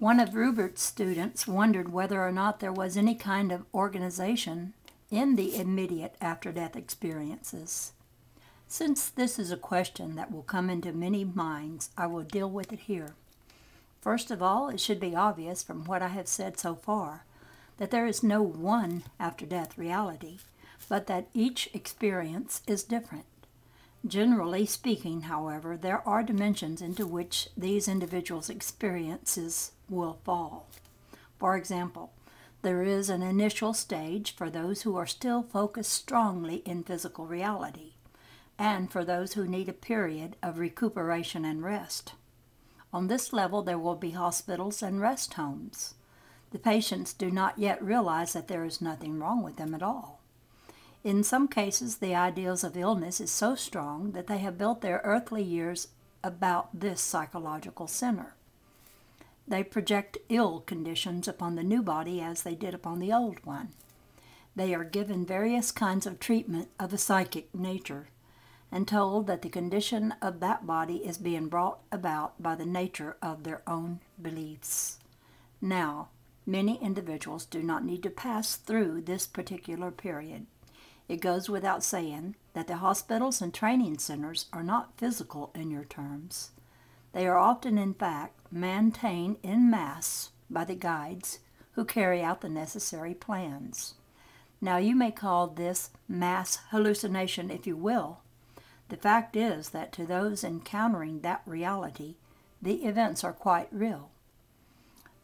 One of Rupert's students wondered whether or not there was any kind of organization in the immediate after-death experiences. Since this is a question that will come into many minds, I will deal with it here. First of all, it should be obvious from what I have said so far that there is no one after-death reality, but that each experience is different. Generally speaking, however, there are dimensions into which these individuals' experiences will fall. For example, there is an initial stage for those who are still focused strongly in physical reality, and for those who need a period of recuperation and rest. On this level, there will be hospitals and rest homes. The patients do not yet realize that there is nothing wrong with them at all. In some cases, the ideals of illness is so strong that they have built their earthly years about this psychological center. They project ill conditions upon the new body as they did upon the old one. They are given various kinds of treatment of a psychic nature and told that the condition of that body is being brought about by the nature of their own beliefs. Now, many individuals do not need to pass through this particular period. It goes without saying that the hospitals and training centers are not physical in your terms. They are often, in fact, maintained en masse by the guides who carry out the necessary plans. Now, you may call this mass hallucination if you will. The fact is that to those encountering that reality, the events are quite real.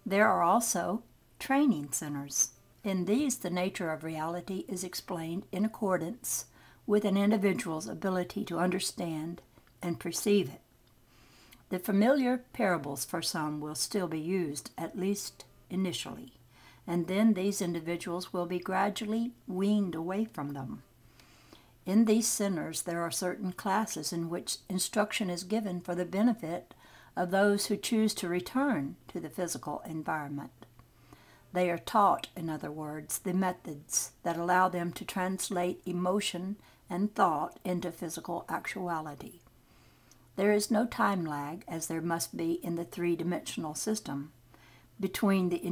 There are also training centers. In these, the nature of reality is explained in accordance with an individual's ability to understand and perceive it. The familiar parables for some will still be used, at least initially, and then these individuals will be gradually weaned away from them. In these centers, there are certain classes in which instruction is given for the benefit of those who choose to return to the physical environment. They are taught, in other words, the methods that allow them to translate emotion and thought into physical actuality. There is no time lag, as there must be in the three-dimensional system, between the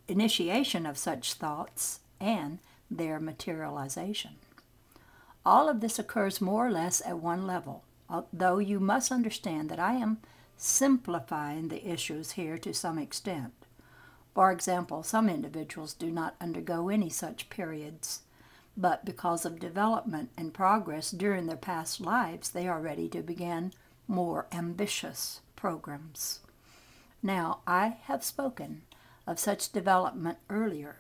initiation of such thoughts and their materialization. All of this occurs more or less at one level, though you must understand that I am simplifying the issues here to some extent. For example, some individuals do not undergo any such periods, but because of development and progress during their past lives, they are ready to begin more ambitious programs. Now, I have spoken of such development earlier.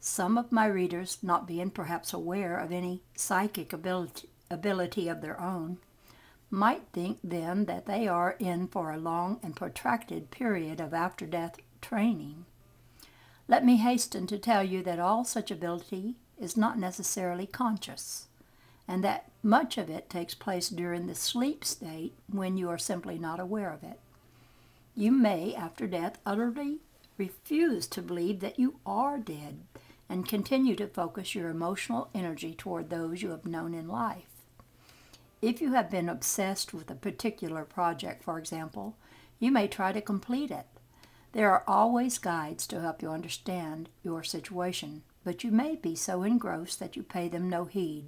Some of my readers, not being perhaps aware of any psychic ability of their own, might think then that they are in for a long and protracted period of after-death training. Let me hasten to tell you that all such ability is not necessarily conscious, and that much of it takes place during the sleep state when you are simply not aware of it. You may, after death, utterly refuse to believe that you are dead and continue to focus your emotional energy toward those you have known in life. If you have been obsessed with a particular project, for example, you may try to complete it. There are always guides to help you understand your situation, but you may be so engrossed that you pay them no heed.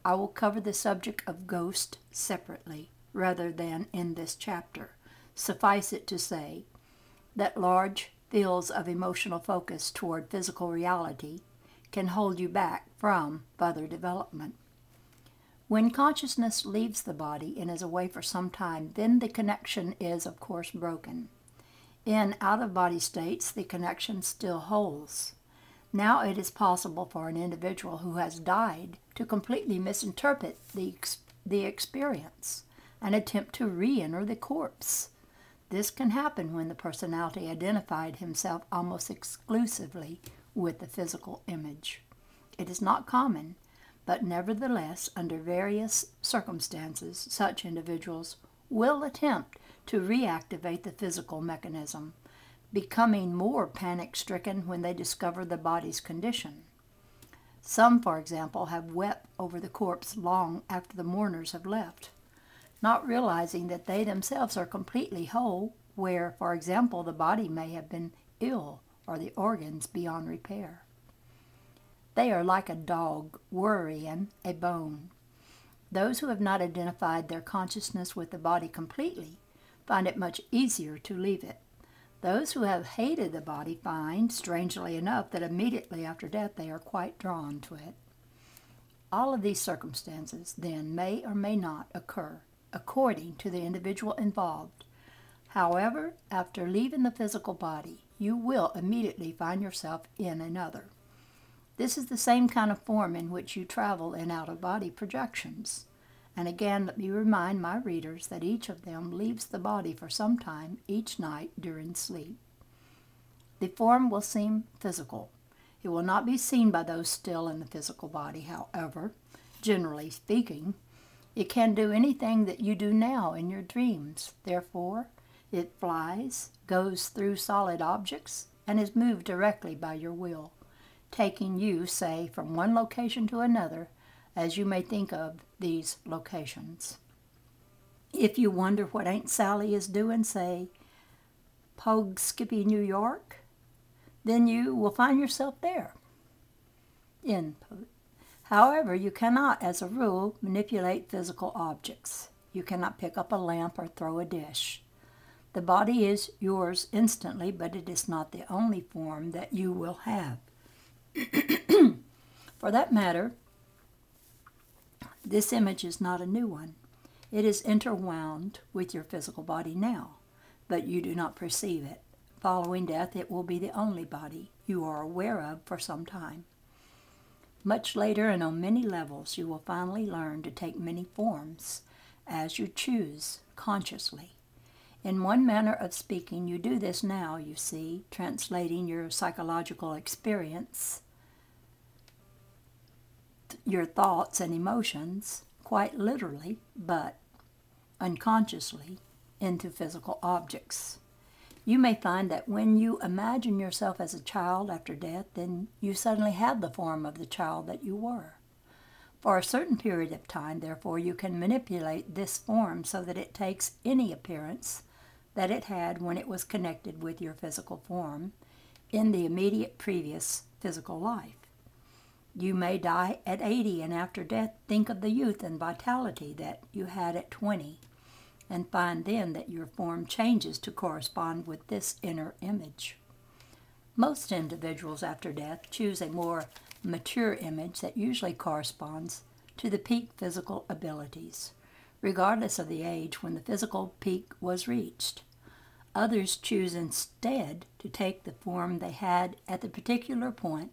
I will cover the subject of ghosts separately, rather than in this chapter. Suffice it to say that large fields of emotional focus toward physical reality can hold you back from further development. When consciousness leaves the body and is away for some time, then the connection is, of course, broken. In out-of-body states, the connection still holds. Now it is possible for an individual who has died to completely misinterpret the experience and attempt to re-enter the corpse. This can happen when the personality identified himself almost exclusively with the physical image. It is not common, but nevertheless, under various circumstances, such individuals will attempt to reactivate the physical mechanism, becoming more panic-stricken when they discover the body's condition. Some, for example, have wept over the corpse long after the mourners have left, not realizing that they themselves are completely whole where, for example, the body may have been ill or the organs beyond repair. They are like a dog worrying a bone. Those who have not identified their consciousness with the body completely find it much easier to leave it. Those who have hated the body find, strangely enough, that immediately after death they are quite drawn to it. All of these circumstances, then, may or may not occur according to the individual involved. However, after leaving the physical body, you will immediately find yourself in another. This is the same kind of form in which you travel in out-of-body projections. And again, let me remind my readers that each of them leaves the body for some time each night during sleep. The form will seem physical. It will not be seen by those still in the physical body, however. Generally speaking, it can do anything that you do now in your dreams. Therefore, it flies, goes through solid objects, and is moved directly by your will, taking you, say, from one location to another, as you may think of these locations. If you wonder what Aunt Sally is doing, say, Pogue Skippy, New York, then you will find yourself there. Input. However, you cannot, as a rule, manipulate physical objects. You cannot pick up a lamp or throw a dish. The body is yours instantly, but it is not the only form that you will have. For that matter, this image is not a new one. It is interwound with your physical body now, but you do not perceive it. Following death, it will be the only body you are aware of for some time. Much later and on many levels, you will finally learn to take many forms as you choose consciously. In one manner of speaking, you do this now, you see, translating your psychological experience, your thoughts and emotions, quite literally, but unconsciously, into physical objects. You may find that when you imagine yourself as a child after death, then you suddenly have the form of the child that you were. For a certain period of time, therefore, you can manipulate this form so that it takes any appearance that it had when it was connected with your physical form in the immediate previous physical life. You may die at 80 and after death think of the youth and vitality that you had at 20 and find then that your form changes to correspond with this inner image. Most individuals after death choose a more mature image that usually corresponds to the peak physical abilities, regardless of the age when the physical peak was reached. Others choose instead to take the form they had at the particular point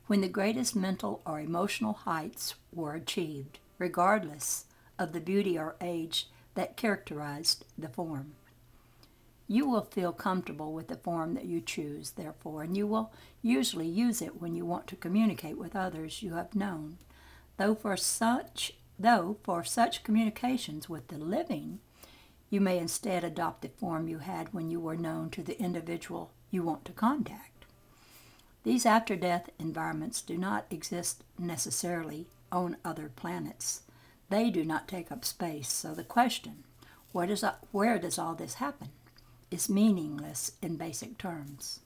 when the greatest mental or emotional heights were achieved, regardless of the beauty or age that characterized the form. You will feel comfortable with the form that you choose, therefore, and you will usually use it when you want to communicate with others you have known. Though for such communications with the living, you may instead adopt the form you had when you were known to the individual you want to contact. These after-death environments do not exist necessarily on other planets. They do not take up space, so the question, where does all this happen, is meaningless in basic terms.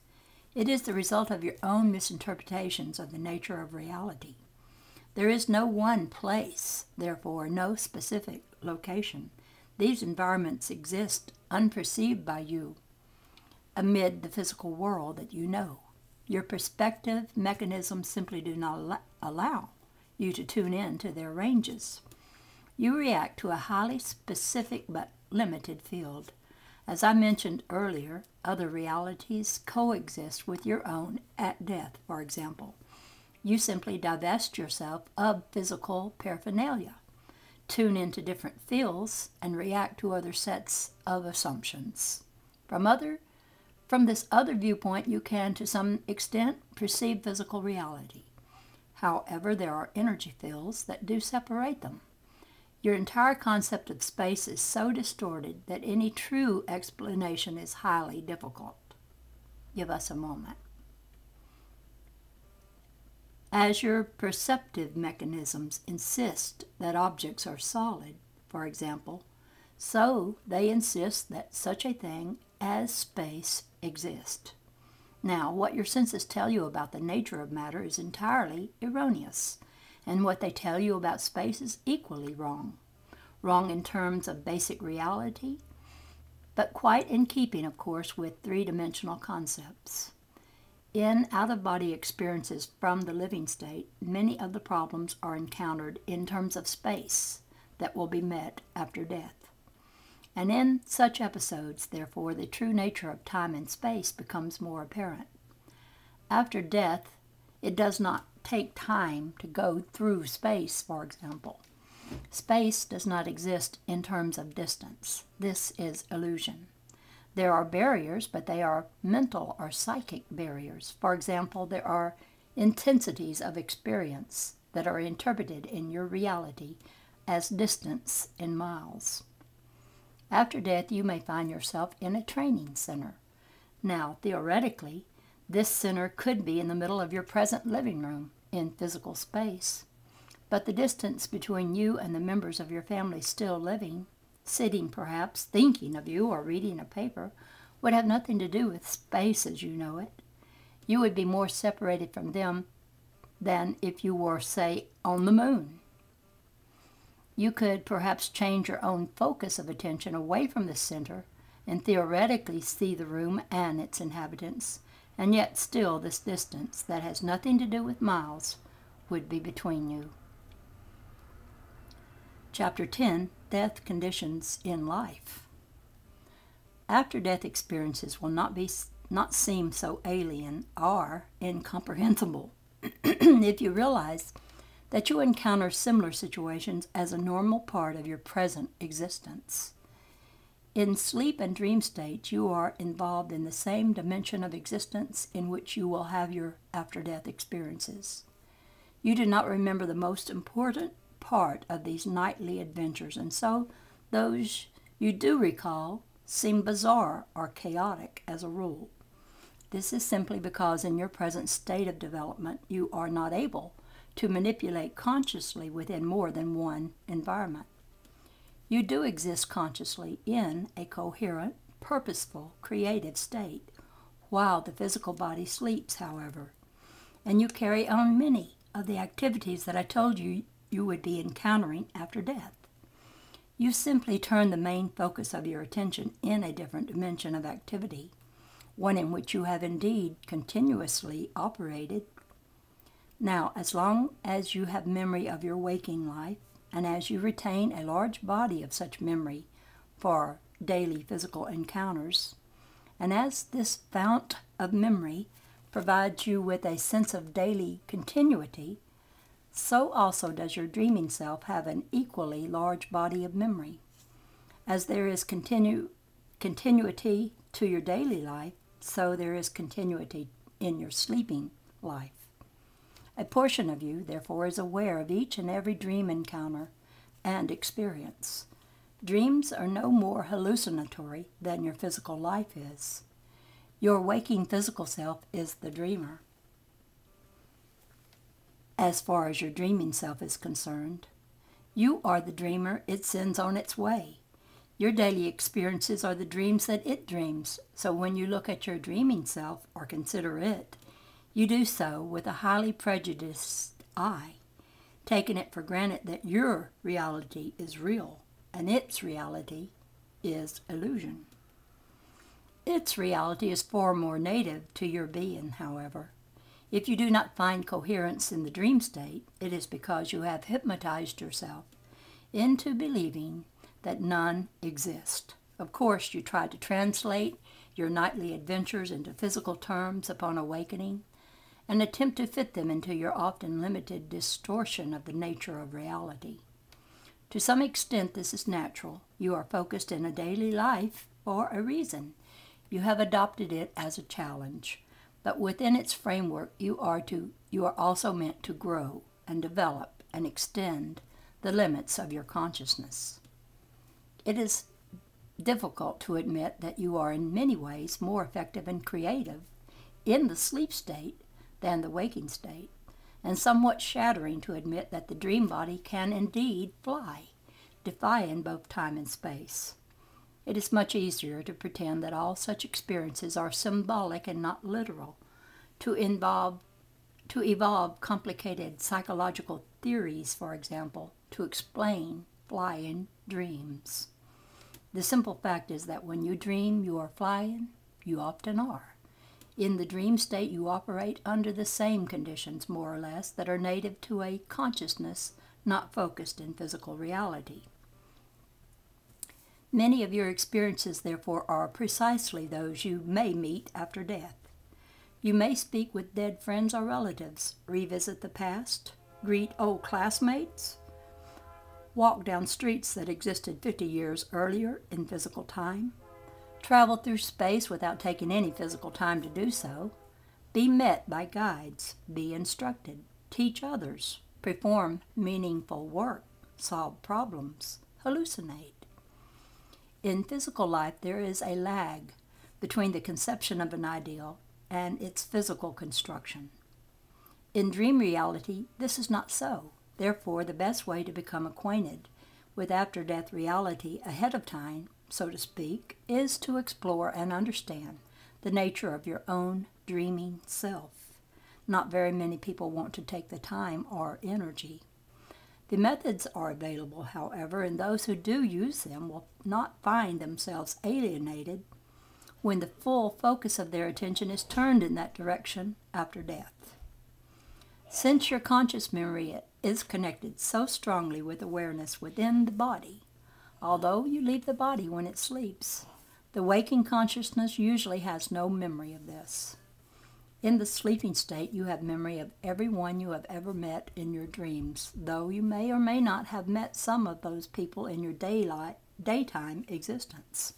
It is the result of your own misinterpretations of the nature of reality. There is no one place, therefore no specific location. These environments exist unperceived by you amid the physical world that you know. Your perspective mechanisms simply do not allow you to tune in to their ranges. You react to a highly specific but limited field. As I mentioned earlier, other realities coexist with your own at death, for example. You simply divest yourself of physical paraphernalia, tune into different fields, and react to other sets of assumptions. From this other viewpoint, you can, to some extent, perceive physical reality. However, there are energy fields that do separate them. Your entire concept of space is so distorted that any true explanation is highly difficult. Give us a moment. As your perceptive mechanisms insist that objects are solid, for example, so they insist that such a thing as space exist. Now, what your senses tell you about the nature of matter is entirely erroneous, and what they tell you about space is equally wrong. Wrong in terms of basic reality, but quite in keeping, of course, with three-dimensional concepts. In out-of-body experiences from the living state, many of the problems are encountered in terms of space that will be met after death. And in such episodes, therefore, the true nature of time and space becomes more apparent. After death, it does not take time to go through space, for example. Space does not exist in terms of distance. This is illusion. There are barriers, but they are mental or psychic barriers. For example, there are intensities of experience that are interpreted in your reality as distance in miles. After death, you may find yourself in a training center. Now, theoretically, this center could be in the middle of your present living room in physical space. But the distance between you and the members of your family still living, sitting perhaps, thinking of you or reading a paper, would have nothing to do with space as you know it. You would be more separated from them than if you were, say, on the moon. You could perhaps change your own focus of attention away from the center and theoretically see the room and its inhabitants, and yet still this distance that has nothing to do with miles would be between you. Chapter 10, Death Conditions in Life. After-death experiences will not seem so alien or incomprehensible if you realize that you encounter similar situations as a normal part of your present existence. In sleep and dream states, you are involved in the same dimension of existence in which you will have your after-death experiences. You do not remember the most important part of these nightly adventures, and so those you do recall seem bizarre or chaotic as a rule. This is simply because in your present state of development, you are not able to manipulate consciously within more than one environment. You do exist consciously in a coherent, purposeful, creative state, while the physical body sleeps, however, and you carry on many of the activities that I told you you would be encountering after death. You simply turn the main focus of your attention in a different dimension of activity, one in which you have indeed continuously operated. Now, as long as you have memory of your waking life, and as you retain a large body of such memory for daily physical encounters, and as this fount of memory provides you with a sense of daily continuity, so also does your dreaming self have an equally large body of memory. As there is continuity to your daily life, so there is continuity in your sleeping life. A portion of you, therefore, is aware of each and every dream encounter and experience. Dreams are no more hallucinatory than your physical life is. Your waking physical self is the dreamer. As far as your dreaming self is concerned, you are the dreamer it sends on its way. Your daily experiences are the dreams that it dreams, so when you look at your dreaming self or consider it, you do so with a highly prejudiced eye, taking it for granted that your reality is real and its reality is illusion. Its reality is far more native to your being, however. If you do not find coherence in the dream state, it is because you have hypnotized yourself into believing that none exist. Of course, you try to translate your nightly adventures into physical terms upon awakening and attempt to fit them into your often limited distortion of the nature of reality. To some extent, this is natural. You are focused in a daily life for a reason. You have adopted it as a challenge. But within its framework, you are also meant to grow and develop and extend the limits of your consciousness. It is difficult to admit that you are in many ways more effective and creative in the sleep state than the waking state, and somewhat shattering to admit that the dream body can indeed fly, defying both time and space. it is much easier to pretend that all such experiences are symbolic and not literal, to evolve complicated psychological theories, for example, to explain flying dreams. The simple fact is that when you dream you are flying, you often are. In the dream state, you operate under the same conditions, more or less, that are native to a consciousness not focused in physical reality. Many of your experiences, therefore, are precisely those you may meet after death. You may speak with dead friends or relatives, revisit the past, greet old classmates, walk down streets that existed 50 years earlier in physical time, travel through space without taking any physical time to do so, be met by guides, be instructed, teach others, perform meaningful work, solve problems, hallucinate. In physical life, there is a lag between the conception of an ideal and its physical construction. In dream reality, this is not so. Therefore, the best way to become acquainted with after-death reality ahead of time, so to speak, is to explore and understand the nature of your own dreaming self. Not very many people want to take the time or energy. The methods are available, however, and those who do use them will not find themselves alienated when the full focus of their attention is turned in that direction after death. Since your conscious memory is connected so strongly with awareness within the body, although you leave the body when it sleeps, the waking consciousness usually has no memory of this. In the sleeping state, you have memory of everyone you have ever met in your dreams, though you may or may not have met some of those people in your daytime existence.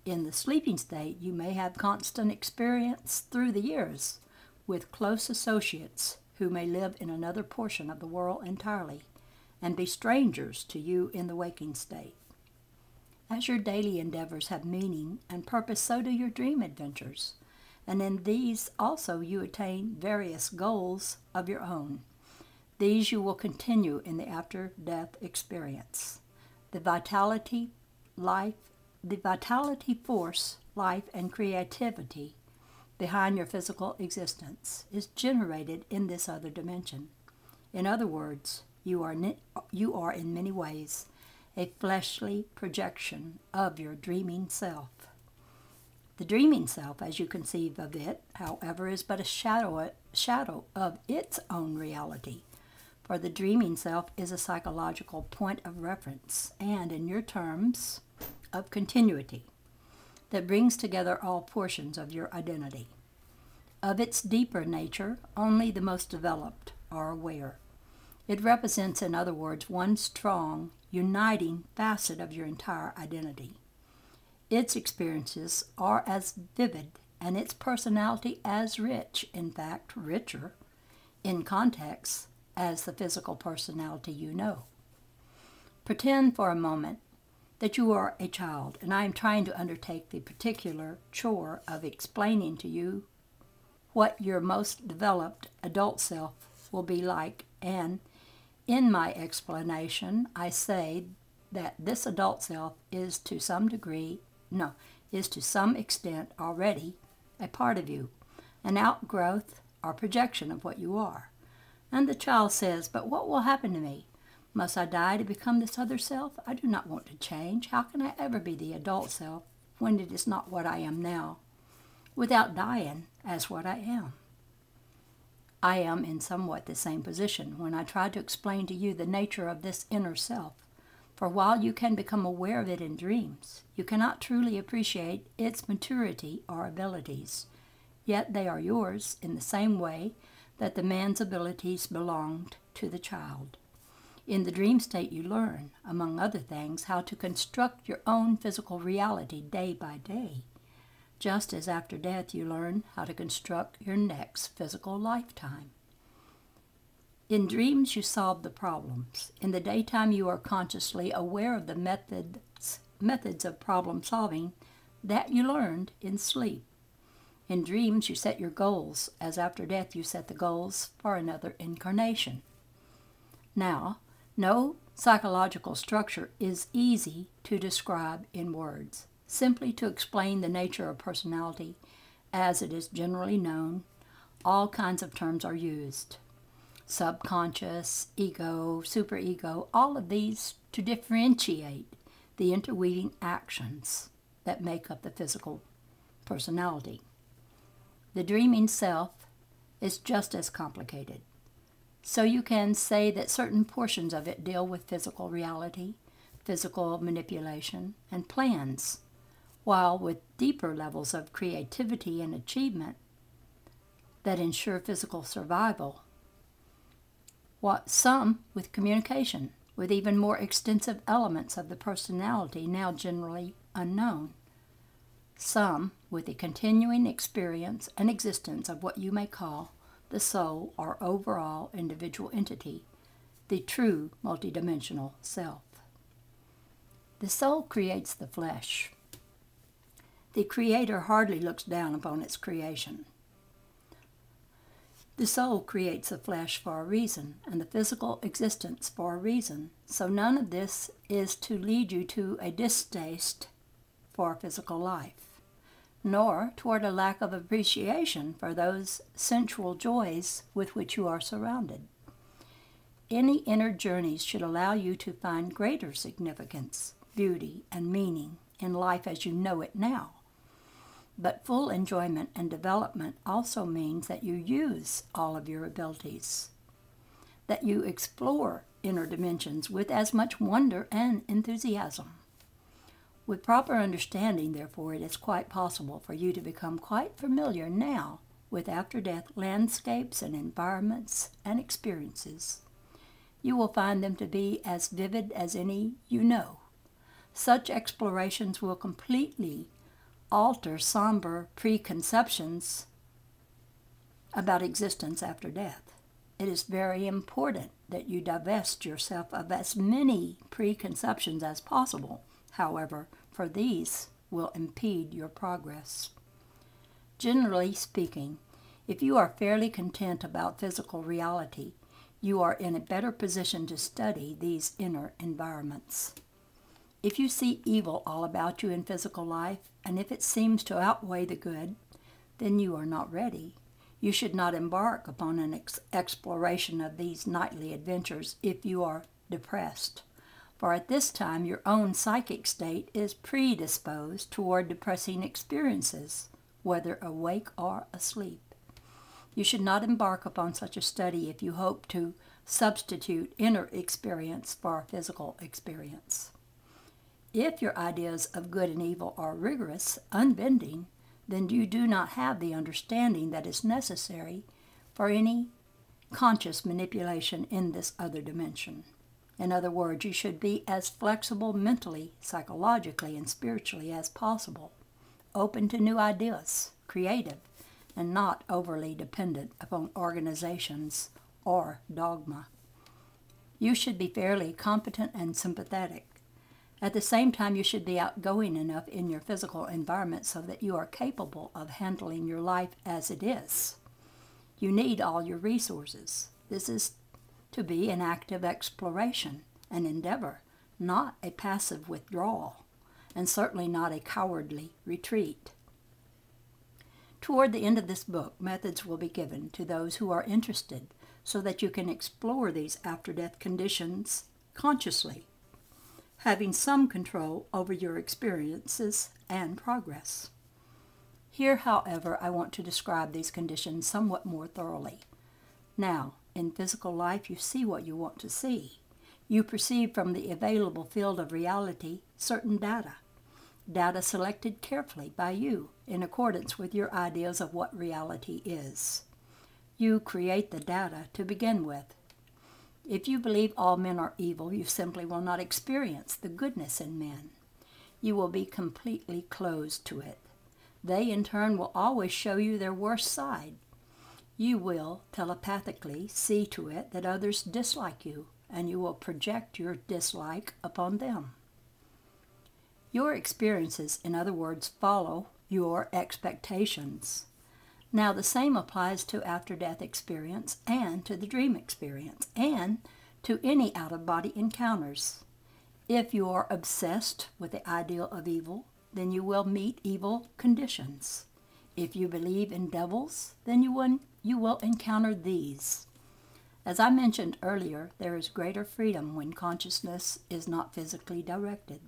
In the sleeping state, you may have constant experience through the years with close associates who may live in another portion of the world entirely and be strangers to you in the waking state. As your daily endeavors have meaning and purpose, so do your dream adventures, and in these also you attain various goals of your own. These you will continue in the after-death experience. The vitality, force, life, and creativity behind your physical existence is generated in this other dimension. In other words, you are in many ways a fleshly projection of your dreaming self. The dreaming self, as you conceive of it, however, is but a shadow of its own reality, for the dreaming self is a psychological point of reference and, in your terms, of continuity that brings together all portions of your identity. Of its deeper nature, only the most developed are aware. It represents, in other words, one strong, uniting facet of your entire identity. Its experiences are as vivid and its personality as rich, in fact, richer, in context as the physical personality you know. Pretend for a moment that you are a child, and I am trying to undertake the particular chore of explaining to you what your most developed adult self will be like, and in my explanation, I say that this adult self is to some extent already a part of you, an outgrowth or projection of what you are. And the child says, "But what will happen to me? Must I die to become this other self? I do not want to change. How can I ever be the adult self when it is not what I am now, without dying as what I am?" I am in somewhat the same position when I try to explain to you the nature of this inner self, for while you can become aware of it in dreams, you cannot truly appreciate its maturity or abilities, yet they are yours in the same way that the man's abilities belonged to the child. In the dream state, you learn, among other things, how to construct your own physical reality day by day, just as after death you learn how to construct your next physical lifetime. In dreams, you solve the problems. In the daytime, you are consciously aware of the methods of problem solving that you learned in sleep. In dreams, you set your goals, as after death you set the goals for another incarnation. Now, no psychological structure is easy to describe in words. Simply to explain the nature of personality as it is generally known, all kinds of terms are used. Subconscious, ego, superego, all of these to differentiate the interweaving actions that make up the physical personality. The dreaming self is just as complicated. So you can say that certain portions of it deal with physical reality, physical manipulation, and plans, while with deeper levels of creativity and achievement that ensure physical survival. Some with communication, with even more extensive elements of the personality now generally unknown. Some with the continuing experience and existence of what you may call the soul or overall individual entity, the true multidimensional self. The soul creates the flesh. The Creator hardly looks down upon its creation. The soul creates the flesh for a reason, and the physical existence for a reason, so none of this is to lead you to a distaste for physical life, nor toward a lack of appreciation for those sensual joys with which you are surrounded. Any inner journeys should allow you to find greater significance, beauty, and meaning in life as you know it now. But full enjoyment and development also means that you use all of your abilities, that you explore inner dimensions with as much wonder and enthusiasm. With proper understanding, therefore, it is quite possible for you to become quite familiar now with after-death landscapes and environments and experiences. You will find them to be as vivid as any you know. Such explorations will completely alter somber preconceptions about existence after death. It is very important that you divest yourself of as many preconceptions as possible, however, for these will impede your progress. Generally speaking, if you are fairly content about physical reality, you are in a better position to study these inner environments. If you see evil all about you in physical life, and if it seems to outweigh the good, then you are not ready. You should not embark upon an exploration of these nightly adventures if you are depressed, for at this time your own psychic state is predisposed toward depressing experiences, whether awake or asleep. You should not embark upon such a study if you hope to substitute inner experience for physical experience. If your ideas of good and evil are rigorous, unbending, then you do not have the understanding that is necessary for any conscious manipulation in this other dimension. In other words, you should be as flexible mentally, psychologically, and spiritually as possible, open to new ideas, creative, and not overly dependent upon organizations or dogma. You should be fairly competent and sympathetic. At the same time, you should be outgoing enough in your physical environment so that you are capable of handling your life as it is. You need all your resources. This is to be an active exploration, an endeavor, not a passive withdrawal, and certainly not a cowardly retreat. Toward the end of this book, methods will be given to those who are interested so that you can explore these after-death conditions consciously, having some control over your experiences and progress. Here, however, I want to describe these conditions somewhat more thoroughly. Now, in physical life, you see what you want to see. You perceive from the available field of reality certain data selected carefully by you in accordance with your ideas of what reality is. You create the data to begin with. If you believe all men are evil, you simply will not experience the goodness in men. You will be completely closed to it. They, in turn, will always show you their worst side. You will telepathically see to it that others dislike you, and you will project your dislike upon them. Your experiences, in other words, follow your expectations. Now, the same applies to after-death experience and to the dream experience and to any out-of-body encounters. If you are obsessed with the ideal of evil, then you will meet evil conditions. If you believe in devils, then you will encounter these. As I mentioned earlier, there is greater freedom when consciousness is not physically directed.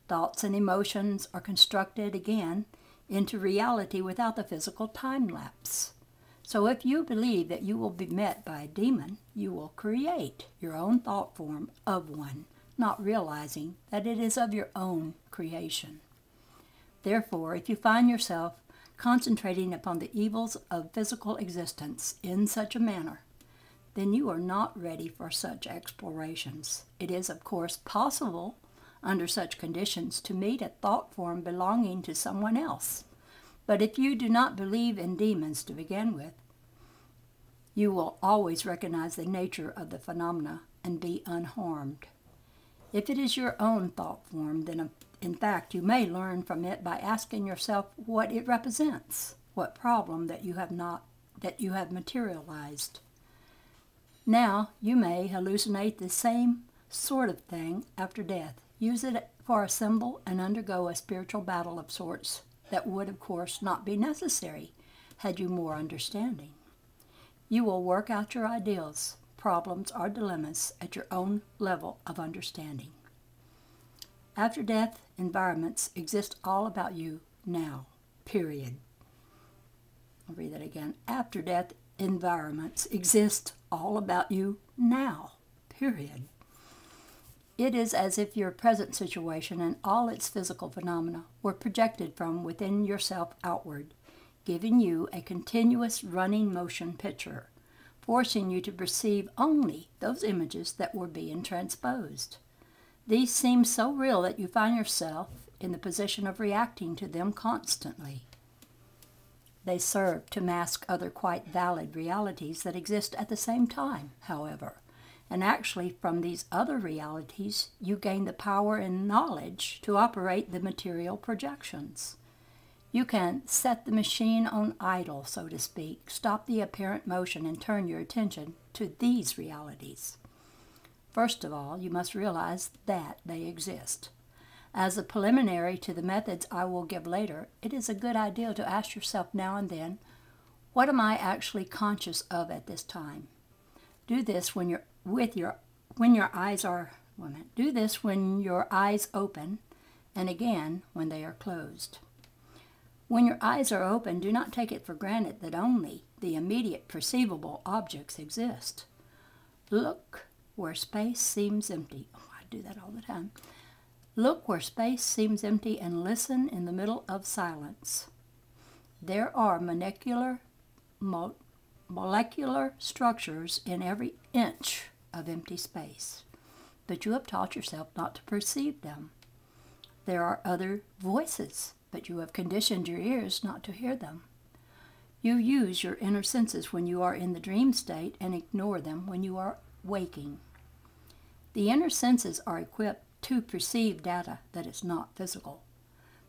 Thoughts and emotions are constructed again into reality without the physical time lapse. So if you believe that you will be met by a demon, you will create your own thought form of one, not realizing that it is of your own creation. Therefore, if you find yourself concentrating upon the evils of physical existence in such a manner, then you are not ready for such explorations. It is, of course, possible under such conditions to meet a thought form belonging to someone else. But if you do not believe in demons to begin with, you will always recognize the nature of the phenomena and be unharmed. If it is your own thought form, then in fact you may learn from it by asking yourself what it represents, what problem that you have materialized. Now you may hallucinate the same sort of thing after death. Use it for a symbol and undergo a spiritual battle of sorts that would, of course, not be necessary had you more understanding. You will work out your ideals, problems, or dilemmas at your own level of understanding. After death environments exist all about you now, period. I'll read that again. After death environments exist all about you now, period. It is as if your present situation and all its physical phenomena were projected from within yourself outward, giving you a continuous running motion picture, forcing you to perceive only those images that were being transposed. These seem so real that you find yourself in the position of reacting to them constantly. They serve to mask other quite valid realities that exist at the same time, however. And actually, from these other realities, you gain the power and knowledge to operate the material projections. You can set the machine on idle, so to speak, stop the apparent motion, and turn your attention to these realities. First of all, you must realize that they exist. As a preliminary to the methods I will give later, it is a good idea to ask yourself now and then, what am I actually conscious of at this time? Do this when your eyes open, and again when they are closed. When your eyes are open, do not take it for granted that only the immediate perceivable objects exist. Look where space seems empty. Oh, I do that all the time. Look where space seems empty and listen in the middle of silence. There are molecular structures in every inch of empty space, but you have taught yourself not to perceive them. There are other voices, but you have conditioned your ears not to hear them. You use your inner senses when you are in the dream state and ignore them when you are waking. The inner senses are equipped to perceive data that is not physical.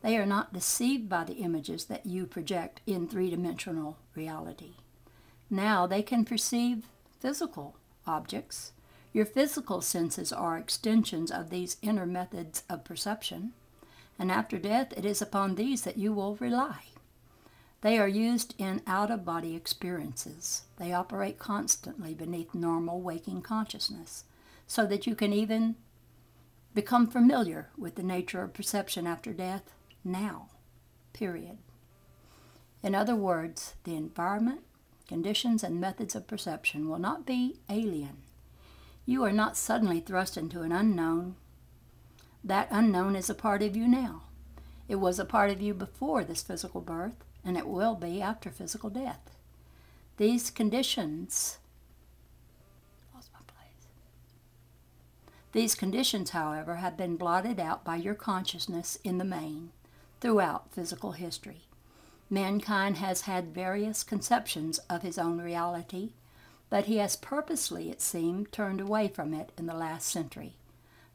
They are not deceived by the images that you project in three-dimensional reality. Now they can perceive physical objects. Your physical senses are extensions of these inner methods of perception, and after death it is upon these that you will rely. They are used in out-of-body experiences. They operate constantly beneath normal waking consciousness, so that you can even become familiar with the nature of perception after death now, period. In other words, the environment, conditions, and methods of perception will not be alien. You are not suddenly thrust into an unknown. That unknown is a part of you now. It was a part of you before this physical birth, and it will be after physical death. These conditions, however, have been blotted out by your consciousness in the main, throughout physical history. Mankind has had various conceptions of his own reality, but he has purposely, it seemed, turned away from it in the last century.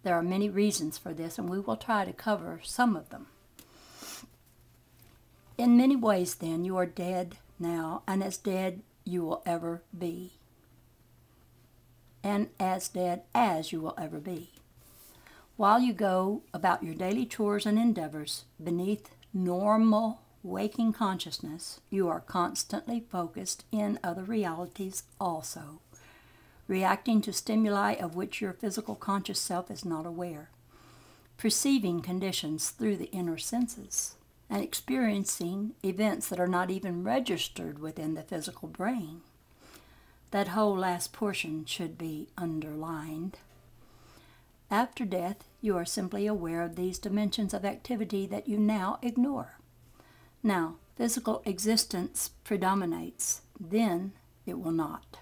There are many reasons for this, and we will try to cover some of them. In many ways, then, you are dead now, and as dead you will ever be. And as dead as you will ever be. While you go about your daily chores and endeavors beneath normal waking consciousness, you are constantly focused in other realities also, reacting to stimuli of which your physical conscious self is not aware, perceiving conditions through the inner senses, and experiencing events that are not even registered within the physical brain. That whole last portion should be underlined. After death, you are simply aware of these dimensions of activity that you now ignore. Now, physical existence predominates, then it will not.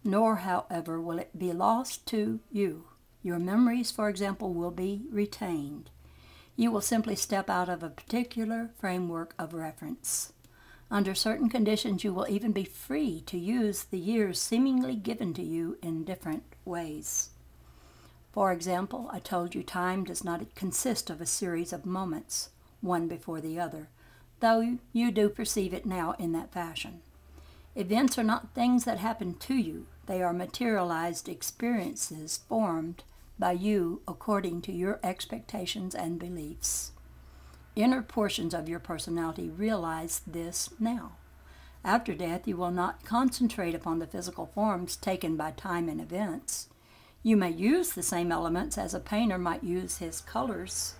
Nor, however, will it be lost to you. Your memories, for example, will be retained. You will simply step out of a particular framework of reference. Under certain conditions, you will even be free to use the years seemingly given to you in different ways. For example, I told you time does not consist of a series of moments, one before the other, though you do perceive it now in that fashion. Events are not things that happen to you. They are materialized experiences formed by you according to your expectations and beliefs. Inner portions of your personality realize this now. After death, you will not concentrate upon the physical forms taken by time and events. You may use the same elements as a painter might use his colors.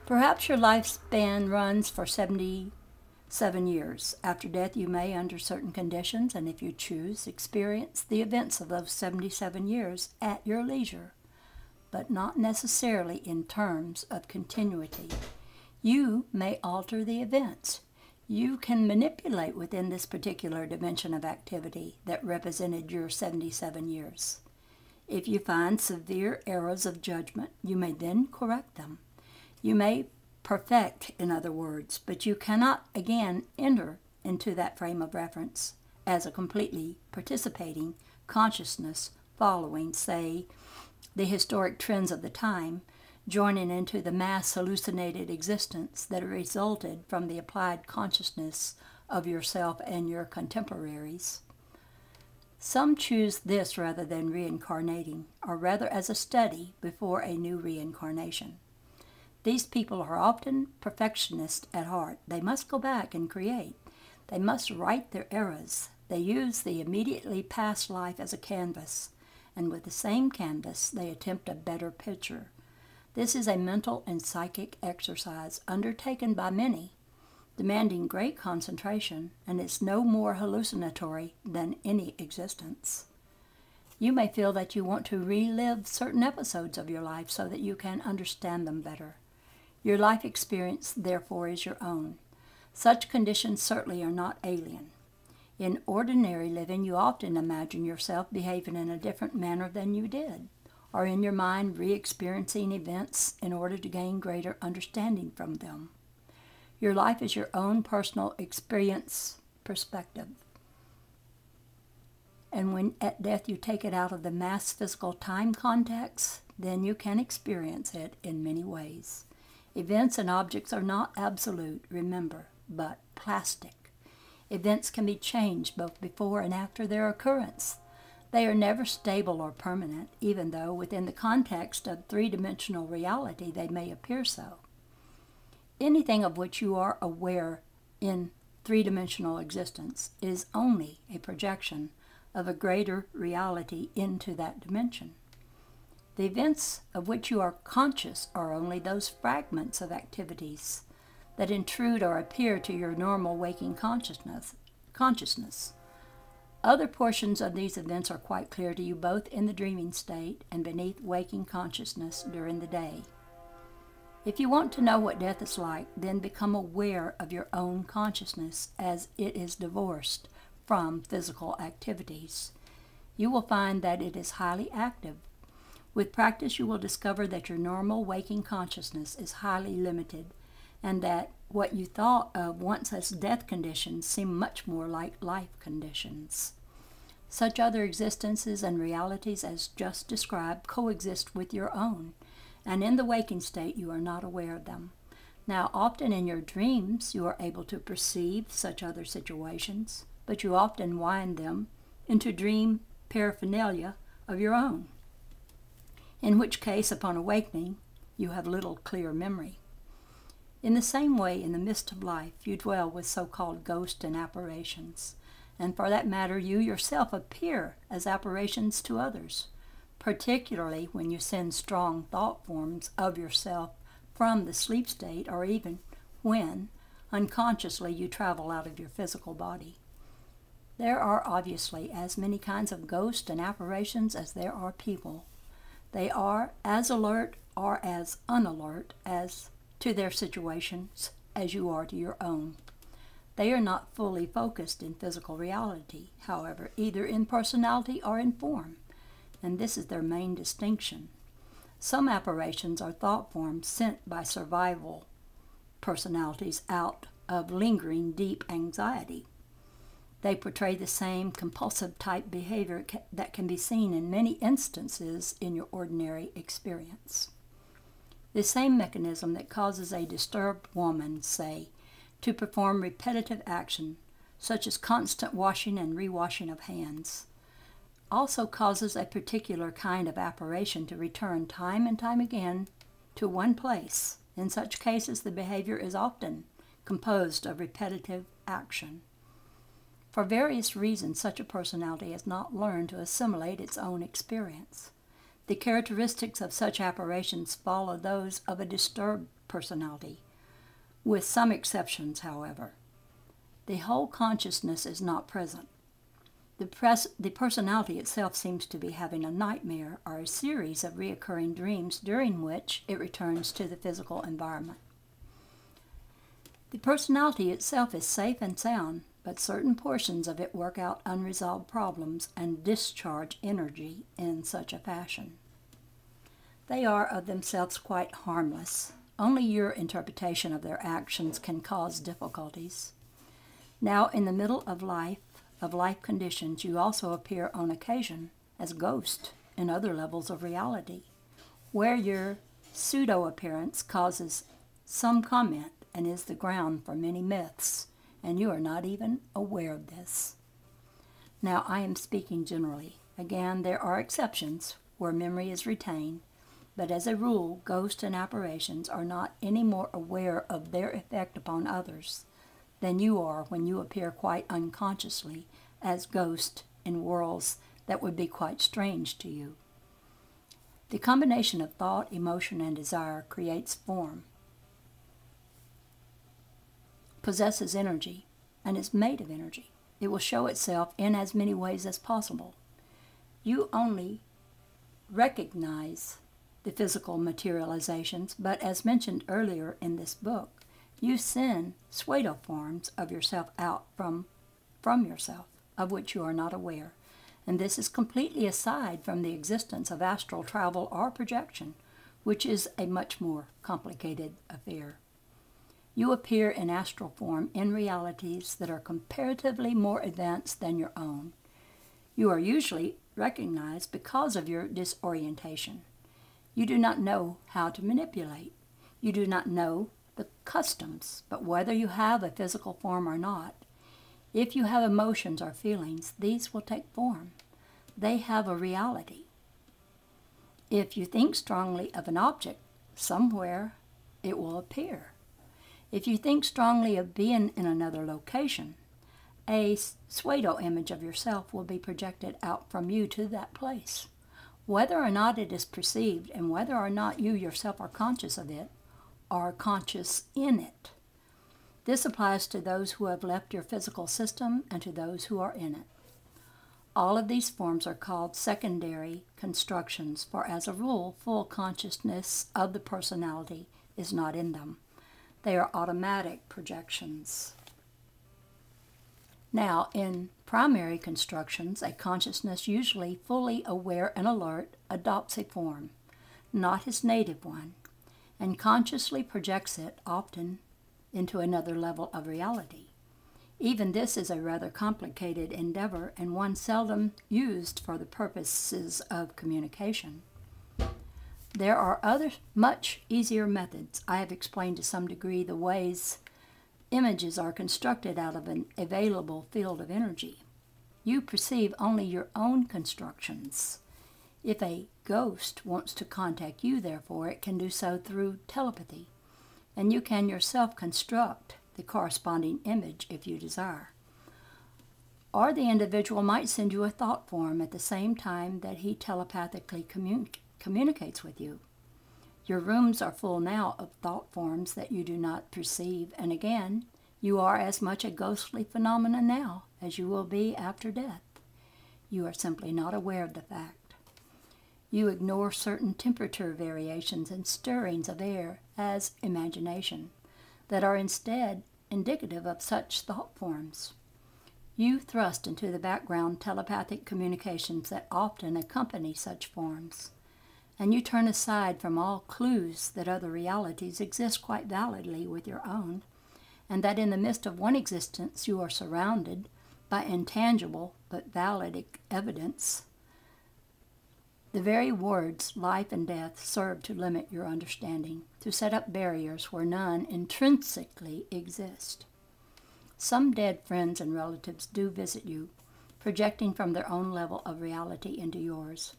Perhaps your lifespan runs for 77 years. After death, you may, under certain conditions, and if you choose, experience the events of those 77 years at your leisure, but not necessarily in terms of continuity. You may alter the events. You can manipulate within this particular dimension of activity that represented your 77 years. If you find severe errors of judgment, you may then correct them. You may perfect, in other words, but you cannot again enter into that frame of reference as a completely participating consciousness following, say, the historic trends of the time, joining into the mass hallucinated existence that resulted from the applied consciousness of yourself and your contemporaries. Some choose this rather than reincarnating, or rather as a study before a new reincarnation. These people are often perfectionists at heart. They must go back and create. They must right their errors. They use the immediately past life as a canvas, and with the same canvas they attempt a better picture. This is a mental and psychic exercise undertaken by many, demanding great concentration, and is no more hallucinatory than any existence. You may feel that you want to relive certain episodes of your life so that you can understand them better. Your life experience, therefore, is your own. Such conditions certainly are not alien. In ordinary living, you often imagine yourself behaving in a different manner than you did, or in your mind re-experiencing events in order to gain greater understanding from them. Your life is your own personal experience perspective. And when at death you take it out of the mass physical time context, then you can experience it in many ways. Events and objects are not absolute, remember, but plastic. Events can be changed both before and after their occurrence. They are never stable or permanent, even though within the context of three-dimensional reality they may appear so. Anything of which you are aware in three-dimensional existence is only a projection of a greater reality into that dimension. The events of which you are conscious are only those fragments of activities that intrude or appear to your normal waking consciousness. Other portions of these events are quite clear to you both in the dreaming state and beneath waking consciousness during the day. If you want to know what death is like, then become aware of your own consciousness as it is divorced from physical activities. You will find that it is highly active. With practice, you will discover that your normal waking consciousness is highly limited, and that what you thought of once as death conditions seem much more like life conditions. Such other existences and realities as just described coexist with your own, and in the waking state you are not aware of them. Now, often in your dreams you are able to perceive such other situations, but you often wind them into dream paraphernalia of your own. in which case, upon awakening, you have little clear memory. In the same way, in the midst of life, you dwell with so-called ghosts and apparitions, and for that matter, you yourself appear as apparitions to others, particularly when you send strong thought forms of yourself from the sleep state, or even when, unconsciously, you travel out of your physical body. There are obviously as many kinds of ghosts and apparitions as there are people. They are as alert or as unalert as to their situations as you are to your own. They are not fully focused in physical reality, however, either in personality or in form, and this is their main distinction. Some apparitions are thought forms sent by survival personalities out of lingering deep anxiety. They portray the same compulsive type behavior that can be seen in many instances in your ordinary experience. The same mechanism that causes a disturbed woman, say, to perform repetitive action, such as constant washing and rewashing of hands, also causes a particular kind of apparition to return time and time again to one place. In such cases, the behavior is often composed of repetitive action. For various reasons, such a personality has not learned to assimilate its own experience. The characteristics of such apparitions follow those of a disturbed personality, with some exceptions, however. The whole consciousness is not present. The personality itself seems to be having a nightmare or a series of recurring dreams during which it returns to the physical environment. The personality itself is safe and sound, but certain portions of it work out unresolved problems and discharge energy in such a fashion. They are of themselves quite harmless. Only your interpretation of their actions can cause difficulties. Now, in the middle of life conditions, you also appear on occasion as ghosts in other levels of reality, where your pseudo-appearance causes some comment and is the ground for many myths, and you are not even aware of this. Now, I am speaking generally. Again, there are exceptions where memory is retained, but as a rule, ghosts and apparitions are not any more aware of their effect upon others than you are when you appear quite unconsciously as ghosts in worlds that would be quite strange to you. The combination of thought, emotion, and desire creates form, possesses energy, and is made of energy. It will show itself in as many ways as possible. You only recognize the physical materializations, but as mentioned earlier in this book, you send pseudo forms of yourself out from yourself, of which you are not aware. And this is completely aside from the existence of astral travel or projection, which is a much more complicated affair. You appear in astral form in realities that are comparatively more advanced than your own. You are usually recognized because of your disorientation. You do not know how to manipulate. You do not know the customs, but whether you have a physical form or not, if you have emotions or feelings, these will take form. They have a reality. If you think strongly of an object, somewhere it will appear. If you think strongly of being in another location, a pseudo image of yourself will be projected out from you to that place. Whether or not it is perceived and whether or not you yourself are conscious of it, are conscious in it. This applies to those who have left your physical system and to those who are in it. All of these forms are called secondary constructions, for as a rule, full consciousness of the personality is not in them. They are automatic projections. Now, in primary constructions, a consciousness usually fully aware and alert adopts a form, not his native one, and consciously projects it, often into another level of reality. Even this is a rather complicated endeavor and one seldom used for the purposes of communication. There are other much easier methods. I have explained to some degree the ways images are constructed out of an available field of energy. You perceive only your own constructions. If a ghost wants to contact you, therefore, it can do so through telepathy, and you can yourself construct the corresponding image if you desire. Or the individual might send you a thought form at the same time that he telepathically communicates with you. Your rooms are full now of thought forms that you do not perceive, and again, you are as much a ghostly phenomenon now as you will be after death. You are simply not aware of the fact. You ignore certain temperature variations and stirrings of air as imagination that are instead indicative of such thought forms. You thrust into the background telepathic communications that often accompany such forms, and you turn aside from all clues that other realities exist quite validly with your own, and that in the midst of one existence you are surrounded by intangible but valid evidence. The very words life and death serve to limit your understanding, to set up barriers where none intrinsically exist. Some dead friends and relatives do visit you, projecting from their own level of reality into yours,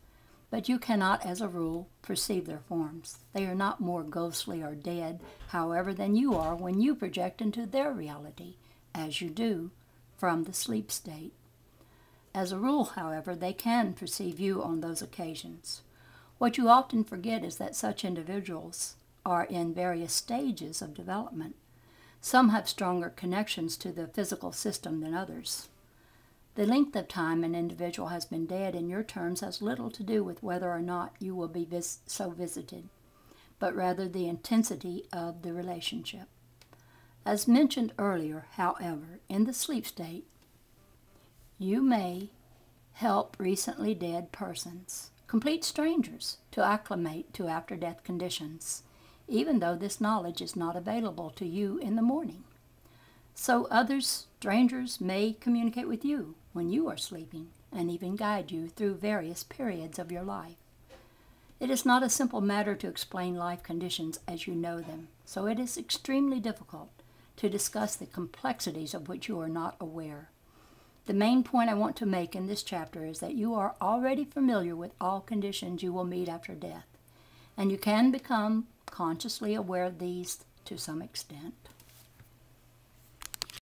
but you cannot, as a rule, perceive their forms. They are not more ghostly or dead, however, than you are when you project into their reality, as you do from the sleep state. As a rule, however, they can perceive you on those occasions. What you often forget is that such individuals are in various stages of development. Some have stronger connections to the physical system than others. The length of time an individual has been dead in your terms has little to do with whether or not you will be so visited, but rather the intensity of the relationship. As mentioned earlier, however, in the sleep state, you may help recently dead persons, complete strangers, to acclimate to after-death conditions, even though this knowledge is not available to you in the morning. So others, strangers, may communicate with you when you are sleeping and even guide you through various periods of your life. It is not a simple matter to explain life conditions as you know them, so it is extremely difficult to discuss the complexities of which you are not aware. The main point I want to make in this chapter is that you are already familiar with all conditions you will meet after death, and you can become consciously aware of these to some extent.